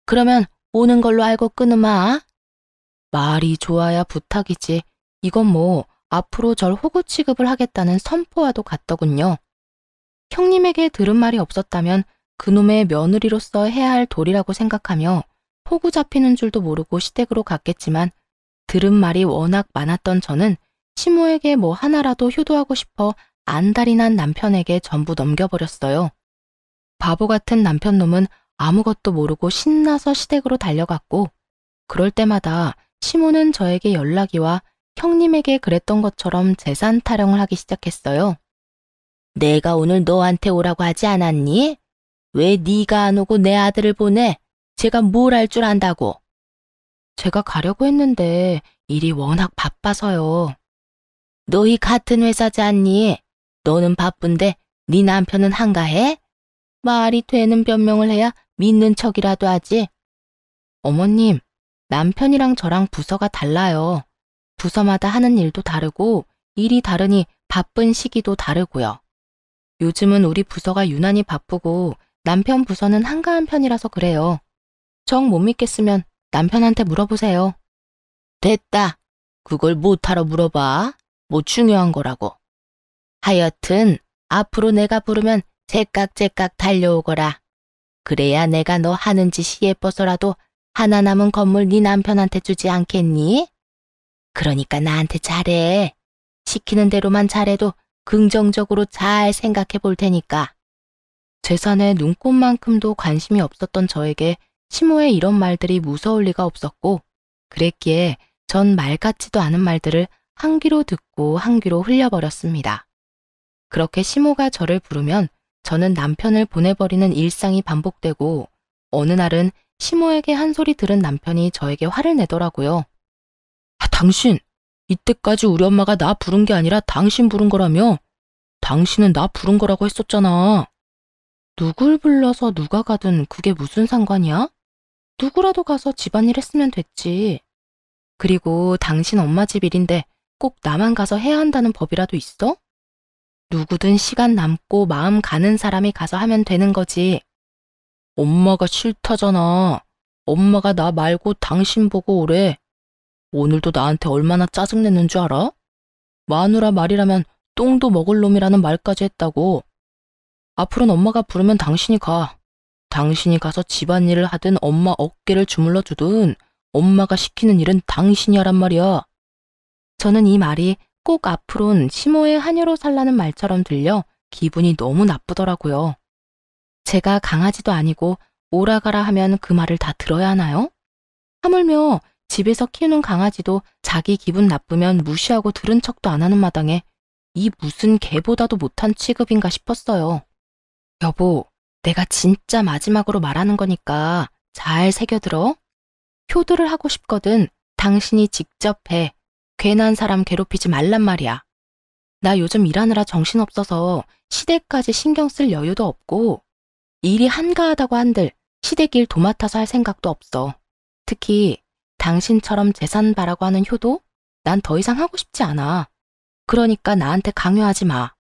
그러면 오는 걸로 알고 끊으마. 말이 좋아야 부탁이지. 이건 뭐 앞으로 절 호구 취급을 하겠다는 선포와도 같더군요. 형님에게 들은 말이 없었다면 그놈의 며느리로서 해야 할 도리라고 생각하며 호구 잡히는 줄도 모르고 시댁으로 갔겠지만 들은 말이 워낙 많았던 저는 시모에게 뭐 하나라도 효도하고 싶어 안달이 난 남편에게 전부 넘겨버렸어요. 바보 같은 남편놈은 아무것도 모르고 신나서 시댁으로 달려갔고 그럴 때마다 시모는 저에게 연락이 와 형님에게 그랬던 것처럼 재산 타령을 하기 시작했어요. 내가 오늘 너한테 오라고 하지 않았니? 왜 네가 안 오고 내 아들을 보내? 제가 뭘 할 줄 안다고. 제가 가려고 했는데 일이 워낙 바빠서요. 너희 같은 회사지 않니? 너는 바쁜데 네 남편은 한가해? 말이 되는 변명을 해야 믿는 척이라도 하지. 어머님, 남편이랑 저랑 부서가 달라요. 부서마다 하는 일도 다르고 일이 다르니 바쁜 시기도 다르고요. 요즘은 우리 부서가 유난히 바쁘고 남편 부서는 한가한 편이라서 그래요. 정 못 믿겠으면 남편한테 물어보세요. 됐다. 그걸 못하러 물어봐. 뭐 중요한 거라고. 하여튼 앞으로 내가 부르면 제깍제깍 달려오거라. 그래야 내가 너 하는 짓이 예뻐서라도 하나 남은 건물 네 남편한테 주지 않겠니? 그러니까 나한테 잘해. 시키는 대로만 잘해도 긍정적으로 잘 생각해 볼 테니까. 재산에 눈꼽만큼도 관심이 없었던 저에게 시모의 이런 말들이 무서울 리가 없었고, 그랬기에 전 말 같지도 않은 말들을 한 귀로 듣고 한 귀로 흘려버렸습니다. 그렇게 시모가 저를 부르면 저는 남편을 보내버리는 일상이 반복되고, 어느 날은 시모에게 한 소리 들은 남편이 저에게 화를 내더라고요. 당신, 이때까지 우리 엄마가 나 부른 게 아니라 당신 부른 거라며? 당신은 나 부른 거라고 했었잖아. 누굴 불러서 누가 가든 그게 무슨 상관이야? 누구라도 가서 집안일 했으면 됐지. 그리고 당신 엄마 집 일인데 꼭 나만 가서 해야 한다는 법이라도 있어? 누구든 시간 남고 마음 가는 사람이 가서 하면 되는 거지. 엄마가 싫다잖아. 엄마가 나 말고 당신 보고 오래. 오늘도 나한테 얼마나 짜증냈는 줄 알아? 마누라 말이라면 똥도 먹을 놈이라는 말까지 했다고. 앞으로는 엄마가 부르면 당신이 가. 당신이 가서 집안일을 하든 엄마 어깨를 주물러 주든 엄마가 시키는 일은 당신이 하란 말이야. 저는 이 말이 꼭 앞으론 시모의 하녀로 살라는 말처럼 들려 기분이 너무 나쁘더라고요. 제가 강아지도 아니고 오라가라 하면 그 말을 다 들어야 하나요? 하물며 집에서 키우는 강아지도 자기 기분 나쁘면 무시하고 들은 척도 안 하는 마당에 이 무슨 개보다도 못한 취급인가 싶었어요. 여보, 내가 진짜 마지막으로 말하는 거니까 잘 새겨들어. 효도를 하고 싶거든 당신이 직접 해. 괜한 사람 괴롭히지 말란 말이야. 나 요즘 일하느라 정신없어서 시댁까지 신경 쓸 여유도 없고 일이 한가하다고 한들 시댁 일 도맡아서 할 생각도 없어. 특히 당신처럼 재산 바라고 하는 효도? 난 더 이상 하고 싶지 않아. 그러니까 나한테 강요하지 마.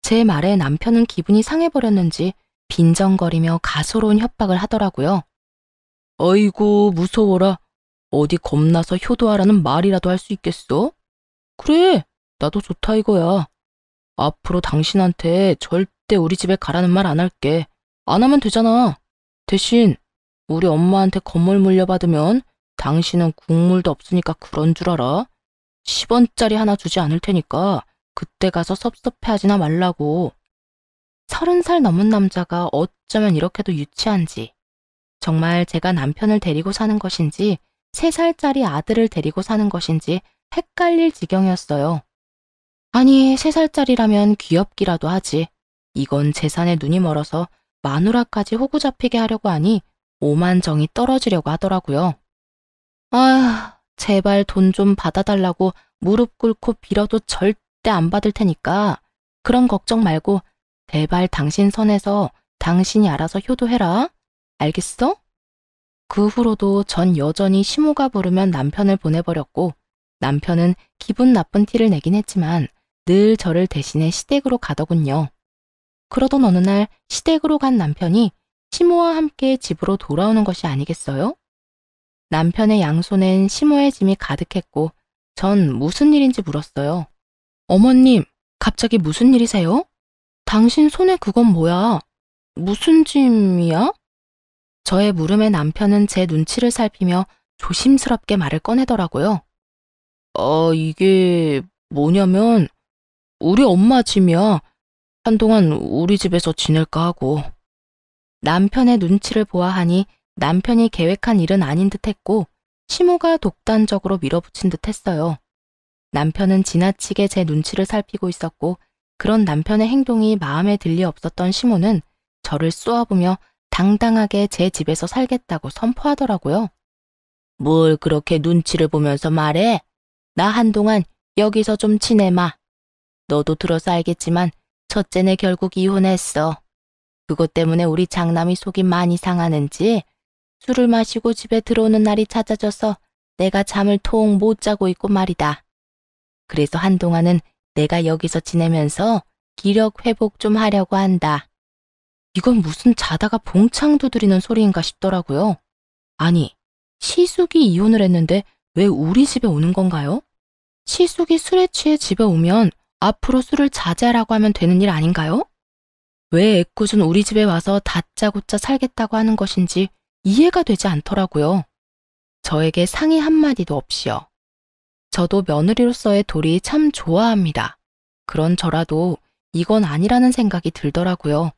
제 말에 남편은 기분이 상해버렸는지 빈정거리며 가소로운 협박을 하더라고요. 어이구 무서워라. 어디 겁나서 효도하라는 말이라도 할 수 있겠어? 그래, 나도 좋다 이거야. 앞으로 당신한테 절대 우리 집에 가라는 말 안 할게. 안 하면 되잖아. 대신 우리 엄마한테 건물 물려받으면 당신은 국물도 없으니까 그런 줄 알아. 10원짜리 하나 주지 않을 테니까 그때 가서 섭섭해하지나 말라고. 30살 넘은 남자가 어쩌면 이렇게도 유치한지. 정말 제가 남편을 데리고 사는 것인지 3살짜리 아들을 데리고 사는 것인지 헷갈릴 지경이었어요. 아니 3살짜리라면 귀엽기라도 하지. 이건 재산에 눈이 멀어서 마누라까지 호구 잡히게 하려고 하니 오만정이 떨어지려고 하더라고요. 아휴, 제발 돈 좀 받아달라고 무릎 꿇고 빌어도 절대 안 받을 테니까 그런 걱정 말고 제발 당신 선에서 당신이 알아서 효도해라. 알겠어? 그 후로도 전 여전히 시모가 부르면 남편을 보내버렸고 남편은 기분 나쁜 티를 내긴 했지만 늘 저를 대신해 시댁으로 가더군요. 그러던 어느 날 시댁으로 간 남편이 시모와 함께 집으로 돌아오는 것이 아니겠어요? 남편의 양손엔 시모의 짐이 가득했고 전 무슨 일인지 물었어요. 어머님, 갑자기 무슨 일이세요? 당신 손에 그건 뭐야? 무슨 짐이야? 저의 물음에 남편은 제 눈치를 살피며 조심스럽게 말을 꺼내더라고요. 이게 뭐냐면 우리 엄마 짐이야. 한동안 우리 집에서 지낼까 하고. 남편의 눈치를 보아하니 남편이 계획한 일은 아닌 듯 했고 시모가 독단적으로 밀어붙인 듯 했어요. 남편은 지나치게 제 눈치를 살피고 있었고 그런 남편의 행동이 마음에 들 리 없었던 시모는 저를 쏘아보며 당당하게 제 집에서 살겠다고 선포하더라고요. 뭘 그렇게 눈치를 보면서 말해? 나 한동안 여기서 좀 지내마. 너도 들어서 알겠지만 첫째네 결국 이혼했어. 그것 때문에 우리 장남이 속이 많이 상하는지 술을 마시고 집에 들어오는 날이 잦아져서 내가 잠을 통 못 자고 있고 말이다. 그래서 한동안은 내가 여기서 지내면서 기력 회복 좀 하려고 한다. 이건 무슨 자다가 봉창 두드리는 소리인가 싶더라고요. 아니, 시숙이 이혼을 했는데 왜 우리 집에 오는 건가요? 시숙이 술에 취해 집에 오면 앞으로 술을 자제하라고 하면 되는 일 아닌가요? 왜 애꿎은 우리 집에 와서 다짜고짜 살겠다고 하는 것인지 이해가 되지 않더라고요. 저에게 상의 한마디도 없이요. 저도 며느리로서의 도리 참 좋아합니다. 그런 저라도 이건 아니라는 생각이 들더라고요.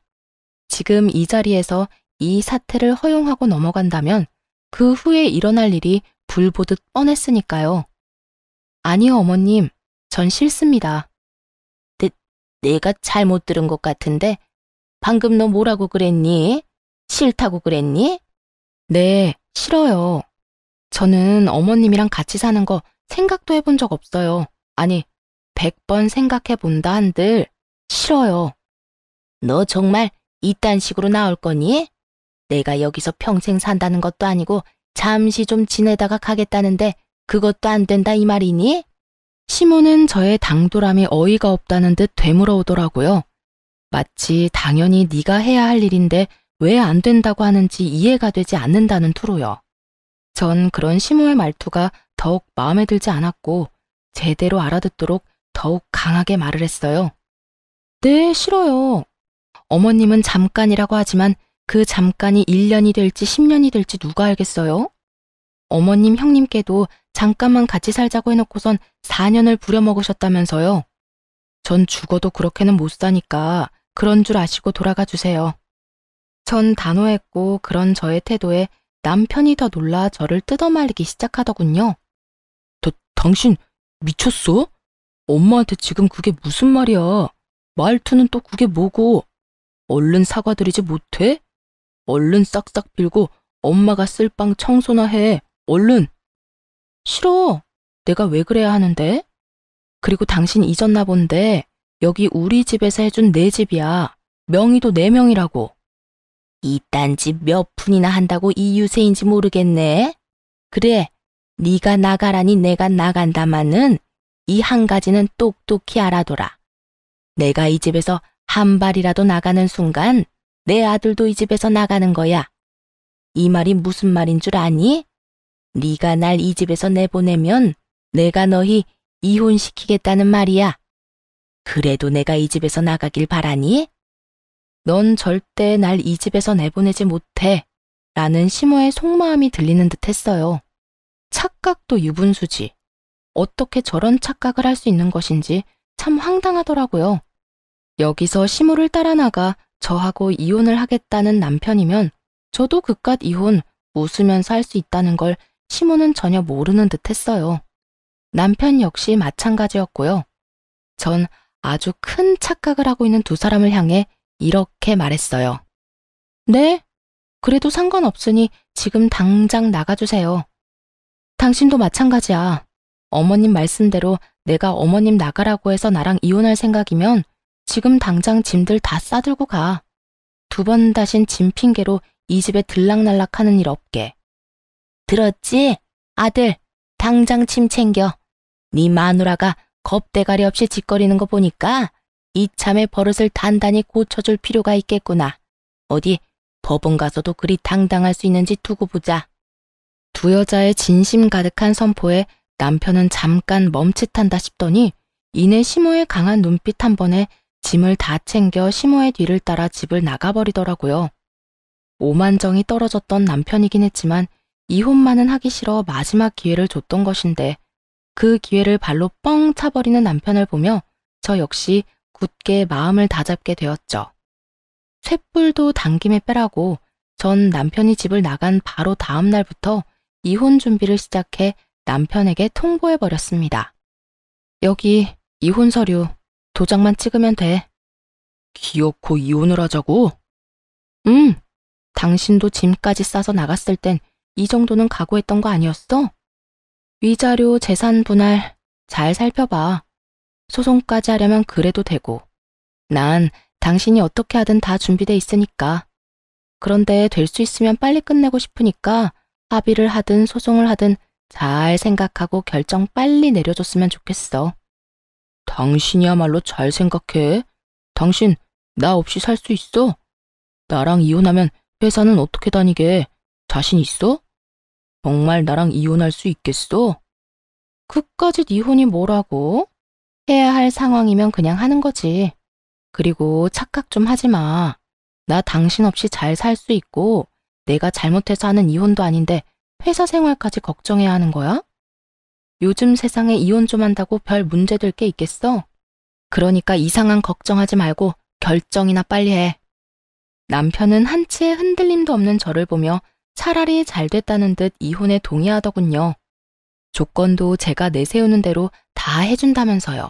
지금 이 자리에서 이 사태를 허용하고 넘어간다면 그 후에 일어날 일이 불보듯 뻔했으니까요. 아니요, 어머님. 전 싫습니다. 내가 잘못 들은 것 같은데 방금 너 뭐라고 그랬니? 싫다고 그랬니? 네, 싫어요. 저는 어머님이랑 같이 사는 거 생각도 해본 적 없어요. 아니, 100번 생각해 본다 한들 싫어요. 너 정말 이딴 식으로 나올 거니? 내가 여기서 평생 산다는 것도 아니고 잠시 좀 지내다가 가겠다는데 그것도 안 된다 이 말이니? 시모는 저의 당돌함이 어이가 없다는 듯 되물어오더라고요. 마치 당연히 네가 해야 할 일인데 왜 안 된다고 하는지 이해가 되지 않는다는 투로요. 전 그런 시모의 말투가 더욱 마음에 들지 않았고 제대로 알아듣도록 더욱 강하게 말을 했어요. 네, 싫어요. 어머님은 잠깐이라고 하지만 그 잠깐이 1년이 될지 10년이 될지 누가 알겠어요? 어머님 형님께도 잠깐만 같이 살자고 해놓고선 4년을 부려먹으셨다면서요. 전 죽어도 그렇게는 못 사니까 그런 줄 아시고 돌아가 주세요. 전 단호했고 그런 저의 태도에 남편이 더 놀라 저를 뜯어말리기 시작하더군요. 당신 미쳤어? 엄마한테 지금 그게 무슨 말이야? 말투는 또 그게 뭐고? 얼른 사과드리지 못해? 얼른 싹싹 빌고 엄마가 쓸 방 청소나 해. 얼른. 싫어. 내가 왜 그래야 하는데? 그리고 당신 잊었나 본데 여기 우리 집에서 해준 내 집이야. 명의도 내 명이라고. 이딴 집 몇 푼이나 한다고 이 유세인지 모르겠네. 그래, 네가 나가라니 내가 나간다마는 이 한 가지는 똑똑히 알아둬라. 내가 이 집에서 한 발이라도 나가는 순간 내 아들도 이 집에서 나가는 거야. 이 말이 무슨 말인 줄 아니? 네가 날 이 집에서 내보내면 내가 너희 이혼시키겠다는 말이야. 그래도 내가 이 집에서 나가길 바라니? 넌 절대 날 이 집에서 내보내지 못해. 라는 시모의 속마음이 들리는 듯 했어요. 착각도 유분수지. 어떻게 저런 착각을 할 수 있는 것인지 참 황당하더라고요. 여기서 시모를 따라 나가 저하고 이혼을 하겠다는 남편이면 저도 그깟 이혼 웃으면서 할 수 있다는 걸 시모는 전혀 모르는 듯 했어요. 남편 역시 마찬가지였고요. 전 아주 큰 착각을 하고 있는 두 사람을 향해 이렇게 말했어요. 네? 그래도 상관없으니 지금 당장 나가주세요. 당신도 마찬가지야. 어머님 말씀대로 내가 어머님 나가라고 해서 나랑 이혼할 생각이면 지금 당장 짐들 다 싸들고 가. 2번 다신 짐 핑계로 이 집에 들락날락하는 일 없게. 들었지? 아들, 당장 짐 챙겨. 네 마누라가 겁대가리 없이 짓거리는 거 보니까 이참에 버릇을 단단히 고쳐줄 필요가 있겠구나. 어디 법원 가서도 그리 당당할 수 있는지 두고 보자. 두 여자의 진심 가득한 선포에 남편은 잠깐 멈칫한다 싶더니 이내 시모의 강한 눈빛 한 번에 짐을 다 챙겨 시모의 뒤를 따라 집을 나가버리더라고요. 오만정이 떨어졌던 남편이긴 했지만 이혼만은 하기 싫어 마지막 기회를 줬던 것인데 그 기회를 발로 뻥 차버리는 남편을 보며 저 역시 굳게 마음을 다잡게 되었죠. 쇳불도 당김에 빼라고 전 남편이 집을 나간 바로 다음 날부터 이혼 준비를 시작해 남편에게 통보해버렸습니다. 여기 이혼 서류 도장만 찍으면 돼. 기어코 이혼을 하자고? 당신도 짐까지 싸서 나갔을 땐 이 정도는 각오했던 거 아니었어? 위자료, 재산 분할 잘 살펴봐. 소송까지 하려면 그래도 되고. 난 당신이 어떻게 하든 다 준비돼 있으니까. 그런데 될 수 있으면 빨리 끝내고 싶으니까 합의를 하든 소송을 하든 잘 생각하고 결정 빨리 내려줬으면 좋겠어. 당신이야말로 잘 생각해. 당신 나 없이 살 수 있어? 나랑 이혼하면 회사는 어떻게 다니게? 자신 있어? 정말 나랑 이혼할 수 있겠어? 그까짓 이혼이 뭐라고? 해야 할 상황이면 그냥 하는 거지. 그리고 착각 좀 하지 마. 나 당신 없이 잘 살 수 있고 내가 잘못해서 하는 이혼도 아닌데 회사 생활까지 걱정해야 하는 거야? 요즘 세상에 이혼 좀 한다고 별 문제될 게 있겠어? 그러니까 이상한 걱정하지 말고 결정이나 빨리 해. 남편은 한치의 흔들림도 없는 저를 보며 차라리 잘 됐다는 듯 이혼에 동의하더군요. 조건도 제가 내세우는 대로 다 해준다면서요.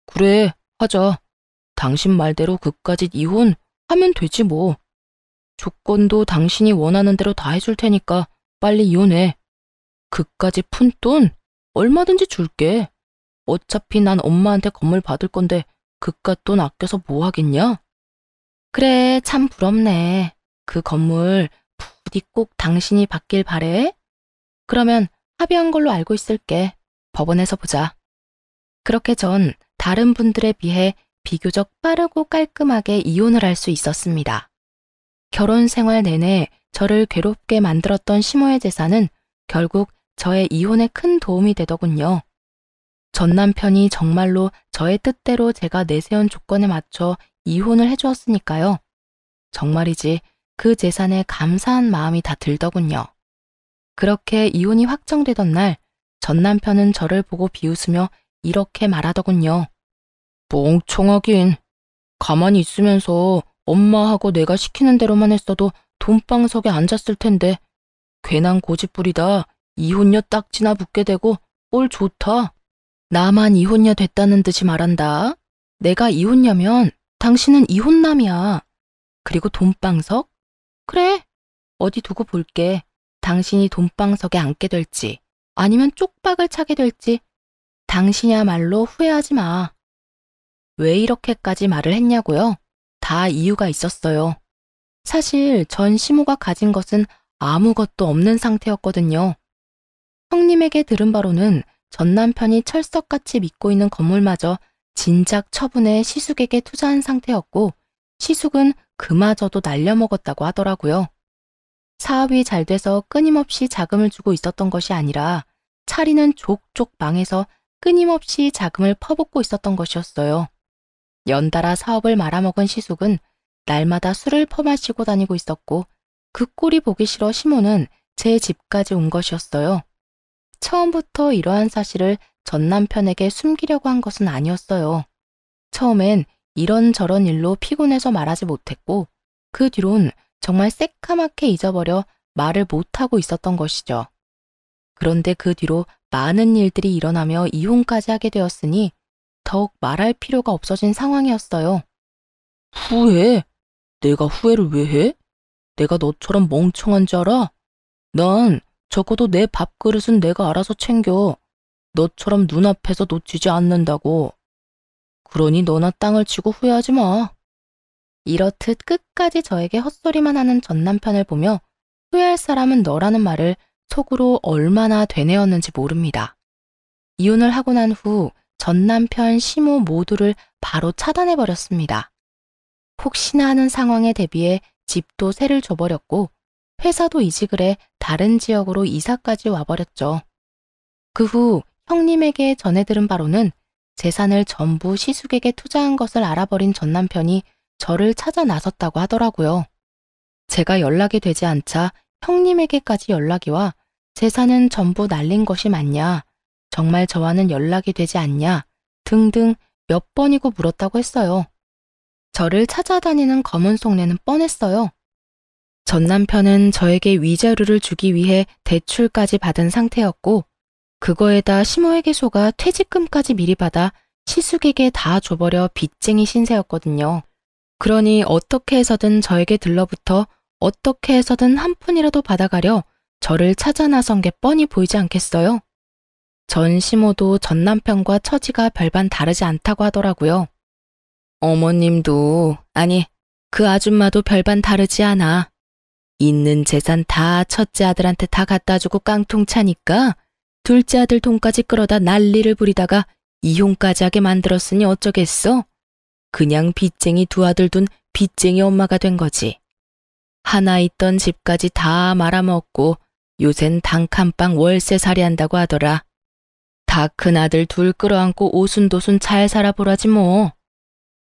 그래, 하자. 당신 말대로 그까짓 이혼 하면 되지 뭐. 조건도 당신이 원하는 대로 다 해줄 테니까 빨리 이혼해. 그까지 푼 돈 얼마든지 줄게. 어차피 난 엄마한테 건물 받을 건데 그깟 돈 아껴서 뭐 하겠냐? 그래, 참 부럽네. 그 건물 부디 꼭 당신이 받길 바래. 그러면 합의한 걸로 알고 있을게. 법원에서 보자. 그렇게 전 다른 분들에 비해 비교적 빠르고 깔끔하게 이혼을 할 수 있었습니다. 결혼 생활 내내 저를 괴롭게 만들었던 시모의 재산은 결국 저의 이혼에 큰 도움이 되더군요. 전 남편이 정말로 저의 뜻대로 제가 내세운 조건에 맞춰 이혼을 해주었으니까요. 정말이지 그 재산에 감사한 마음이 다 들더군요. 그렇게 이혼이 확정되던 날, 전 남편은 저를 보고 비웃으며 이렇게 말하더군요. 멍청하긴. 가만히 있으면서 엄마하고 내가 시키는 대로만 했어도 돈방석에 앉았을 텐데 괜한 고집부리다 이혼녀 딱지나 붙게 되고 꼴 좋다. 나만 이혼녀 됐다는 듯이 말한다. 내가 이혼녀면 당신은 이혼남이야. 그리고 돈방석? 그래, 어디 두고 볼게. 당신이 돈방석에 앉게 될지 아니면 쪽박을 차게 될지 당신이야말로 후회하지 마. 왜 이렇게까지 말을 했냐고요? 다 이유가 있었어요. 사실 전 시모가 가진 것은 아무것도 없는 상태였거든요. 형님에게 들은 바로는 전 남편이 철석같이 믿고 있는 건물마저 진작 처분해 시숙에게 투자한 상태였고 시숙은 그마저도 날려먹었다고 하더라고요. 사업이 잘 돼서 끊임없이 자금을 주고 있었던 것이 아니라 차리는 족족 망해서 끊임없이 자금을 퍼붓고 있었던 것이었어요. 연달아 사업을 말아먹은 시숙은 날마다 술을 퍼마시고 다니고 있었고 그 꼴이 보기 싫어 시모는 제 집까지 온 것이었어요. 처음부터 이러한 사실을 전 남편에게 숨기려고 한 것은 아니었어요. 처음엔 이런저런 일로 피곤해서 말하지 못했고 그 뒤론 정말 새까맣게 잊어버려 말을 못하고 있었던 것이죠. 그런데 그 뒤로 많은 일들이 일어나며 이혼까지 하게 되었으니 더욱 말할 필요가 없어진 상황이었어요. 후회? 내가 후회를 왜 해? 내가 너처럼 멍청한 줄 알아? 난 적어도 내 밥그릇은 내가 알아서 챙겨. 너처럼 눈앞에서 놓치지 않는다고. 그러니 너나 땅을 치고 후회하지 마. 이렇듯 끝까지 저에게 헛소리만 하는 전 남편을 보며 후회할 사람은 너라는 말을 속으로 얼마나 되뇌었는지 모릅니다. 이혼을 하고 난 후 전 남편, 시모 모두를 바로 차단해버렸습니다. 혹시나 하는 상황에 대비해 집도 세를 줘버렸고 회사도 이직을 해 다른 지역으로 이사까지 와버렸죠. 그 후 형님에게 전해 들은 바로는 재산을 전부 시숙에게 투자한 것을 알아버린 전 남편이 저를 찾아 나섰다고 하더라고요. 제가 연락이 되지 않자 형님에게까지 연락이 와 재산은 전부 날린 것이 맞냐, 정말 저와는 연락이 되지 않냐 등등 몇 번이고 물었다고 했어요. 저를 찾아다니는 검은 속내는 뻔했어요. 전 남편은 저에게 위자료를 주기 위해 대출까지 받은 상태였고 그거에다 시모에게 속아 퇴직금까지 미리 받아 시숙에게 다 줘버려 빚쟁이 신세였거든요. 그러니 어떻게 해서든 저에게 들러붙어 어떻게 해서든 한 푼이라도 받아가려 저를 찾아 나선 게 뻔히 보이지 않겠어요? 전 시모도 전 남편과 처지가 별반 다르지 않다고 하더라고요. 어머님도, 아니, 그 아줌마도 별반 다르지 않아. 있는 재산 다 첫째 아들한테 다 갖다 주고 깡통 차니까 둘째 아들 돈까지 끌어다 난리를 부리다가 이혼까지 하게 만들었으니 어쩌겠어? 그냥 빚쟁이 두 아들 둔 빚쟁이 엄마가 된 거지. 하나 있던 집까지 다 말아먹고 요샌 단칸방 월세살이 한다고 하더라. 다 큰 아들 둘 끌어안고 오순도순 잘 살아보라지 뭐.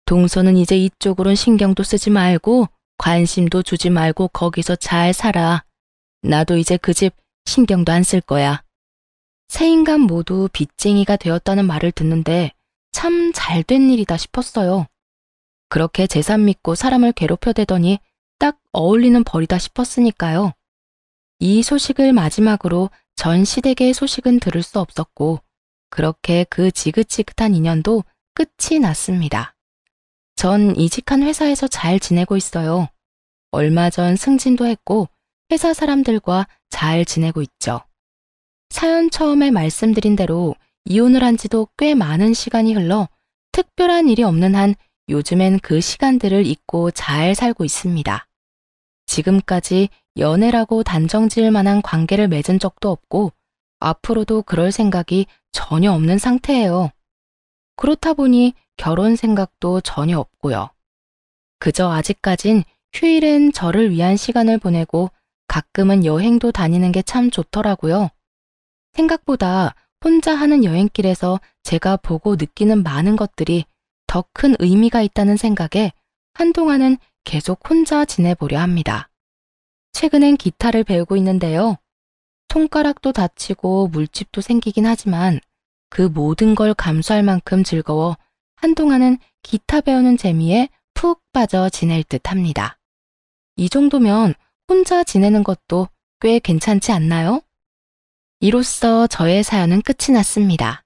동서는 이제 이쪽으론 신경도 쓰지 말고 관심도 주지 말고 거기서 잘 살아. 나도 이제 그 집 신경도 안 쓸 거야. 세 인간 모두 빚쟁이가 되었다는 말을 듣는데 참 잘된 일이다 싶었어요. 그렇게 재산 믿고 사람을 괴롭혀대더니 딱 어울리는 벌이다 싶었으니까요. 이 소식을 마지막으로 전 시댁의 소식은 들을 수 없었고 그렇게 그 지긋지긋한 인연도 끝이 났습니다. 전 이직한 회사에서 잘 지내고 있어요. 얼마 전 승진도 했고 회사 사람들과 잘 지내고 있죠. 사연 처음에 말씀드린 대로 이혼을 한 지도 꽤 많은 시간이 흘러 특별한 일이 없는 한 요즘엔 그 시간들을 잊고 잘 살고 있습니다. 지금까지 연애라고 단정 지을 만한 관계를 맺은 적도 없고 앞으로도 그럴 생각이 전혀 없는 상태예요. 그렇다 보니 결혼 생각도 전혀 없고요. 그저 아직까진 휴일엔 저를 위한 시간을 보내고 가끔은 여행도 다니는 게 참 좋더라고요. 생각보다 혼자 하는 여행길에서 제가 보고 느끼는 많은 것들이 더 큰 의미가 있다는 생각에 한동안은 계속 혼자 지내보려 합니다. 최근엔 기타를 배우고 있는데요. 손가락도 다치고 물집도 생기긴 하지만 그 모든 걸 감수할 만큼 즐거워 한동안은 기타 배우는 재미에 푹 빠져 지낼 듯 합니다. 이 정도면 혼자 지내는 것도 꽤 괜찮지 않나요? 이로써 저의 사연은 끝이 났습니다.